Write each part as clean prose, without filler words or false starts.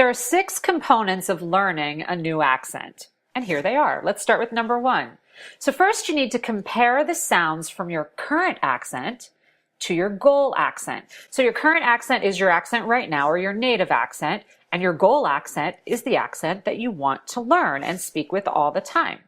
There are 6 components of learning a new accent, and here they are. Let's start with number 1. So first you need to compare the sounds from your current accent to your goal accent. So your current accent is your accent right now, or your native accent, and your goal accent is the accent that you want to learn and speak with all the time.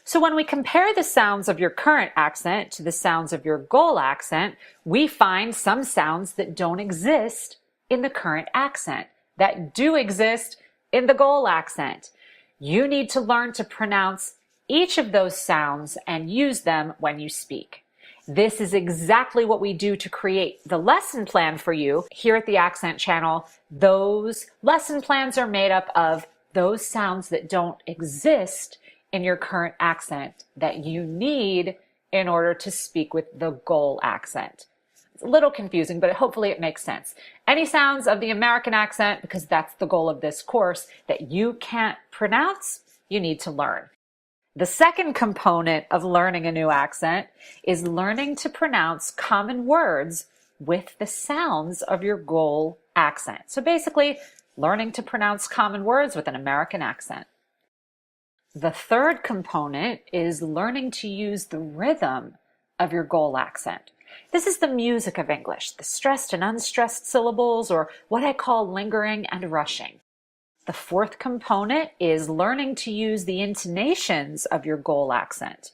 So when we compare the sounds of your current accent to the sounds of your goal accent, we find some sounds that don't exist in the current accent that do exist in the goal accent. You need to learn to pronounce each of those sounds and use them when you speak. This is exactly what we do to create the lesson plan for you here at the Accent Channel. Those lesson plans are made up of those sounds that don't exist in your current accent that you need in order to speak with the goal accent. It's a little confusing, but hopefully it makes sense. Any sounds of the American accent, because that's the goal of this course, that you can't pronounce, you need to learn. The second component of learning a new accent is learning to pronounce common words with the sounds of your goal accent. So basically, learning to pronounce common words with an American accent. The third component is learning to use the rhythm of your goal accent. This is the music of English, the stressed and unstressed syllables, or what I call lingering and rushing. The fourth component is learning to use the intonations of your goal accent.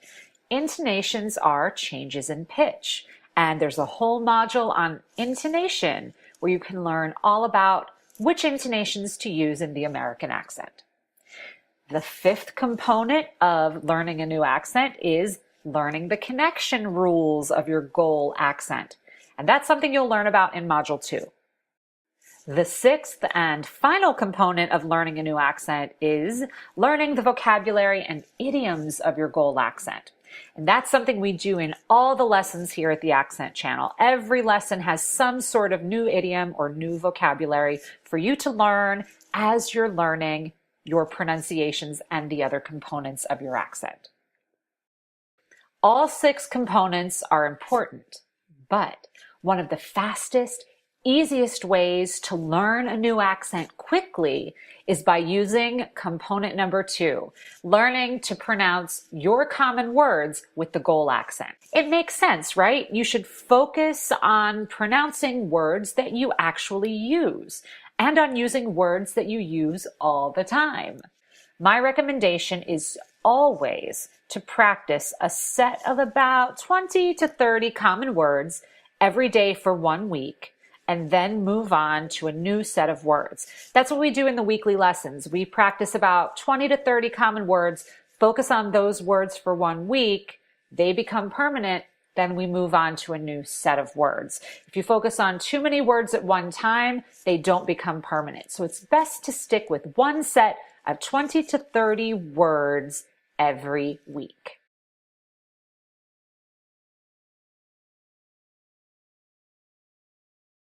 Intonations are changes in pitch, and there's a whole module on intonation where you can learn all about which intonations to use in the American accent. The fifth component of learning a new accent is learning the connection rules of your goal accent. And that's something you'll learn about in Module 2. The sixth and final component of learning a new accent is learning the vocabulary and idioms of your goal accent. And that's something we do in all the lessons here at the Accent Channel. Every lesson has some sort of new idiom or new vocabulary for you to learn as you're learning your pronunciations and the other components of your accent. All 6 components are important, but one of the fastest, easiest ways to learn a new accent quickly is by using component number 2, learning to pronounce your common words with the goal accent. It makes sense, right? You should focus on pronouncing words that you actually use and on using words that you use all the time. My recommendation is always to practice a set of about 20 to 30 common words every day for 1 week, and then move on to a new set of words. That's what we do in the weekly lessons. We practice about 20 to 30 common words, focus on those words for 1 week, they become permanent, then we move on to a new set of words. If you focus on too many words at one time, they don't become permanent. So it's best to stick with one set of 20 to 30 words every week.